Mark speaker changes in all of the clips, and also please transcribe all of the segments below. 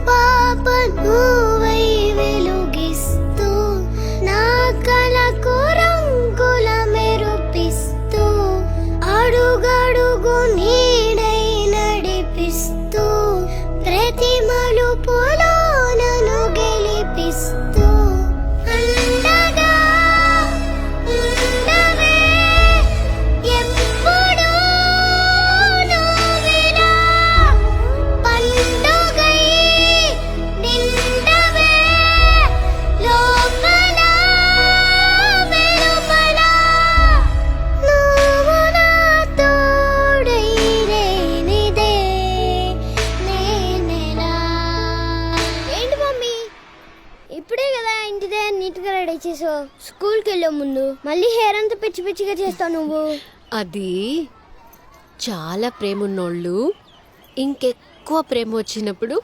Speaker 1: పాప నువ్వై వెలుగిస్తూ నా కలకు రంగుల మెరుపిస్తూ అడుగడుగు నీడై నడిపిస్తూ ప్రతి మలుపులో నన్ను గెలిపిస్తూ అండగా ఉండవే ఎప్పుడూ నువ్విలా పండుగై నిండవే లోపల వెలుపల నువ్వు నా తోడై లేనిదే నేనెలా. ఏంటి మమ్మీ, ఇప్పుడే కదా ఇంటి దగ్గర నీట్గా రెడీ చేసావు, స్కూల్కి వెళ్ళే ముందు మళ్ళీ హెయిర్ అంతా పిచ్చి పిచ్చిగా చేస్తావు నువ్వు.
Speaker 2: అది చాలా ప్రేమ ఉన్నోళ్ళు ఇంకెక్కువ ప్రేమ వచ్చినప్పుడు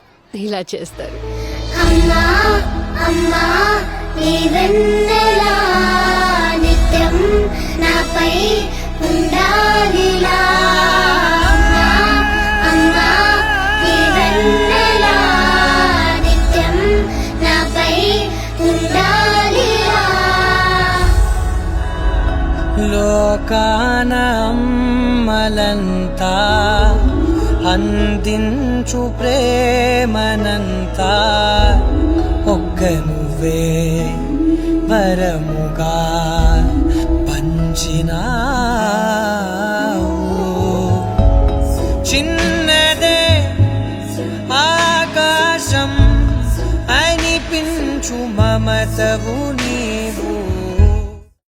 Speaker 2: ఇలా చేస్తారు.
Speaker 1: అమ్మా అమ్మా నీ వెన్నెలా నిత్యం నాపై ఉండాలిలా. అమ్మా అమ్మా నీ వెన్నెలా నిత్యం నాపై ఉండాలిలా.
Speaker 3: లోకాన అమ్మలంతా అందించు ప్రేమనంతా ఒక్క నువ్వే వరముగా పంచినా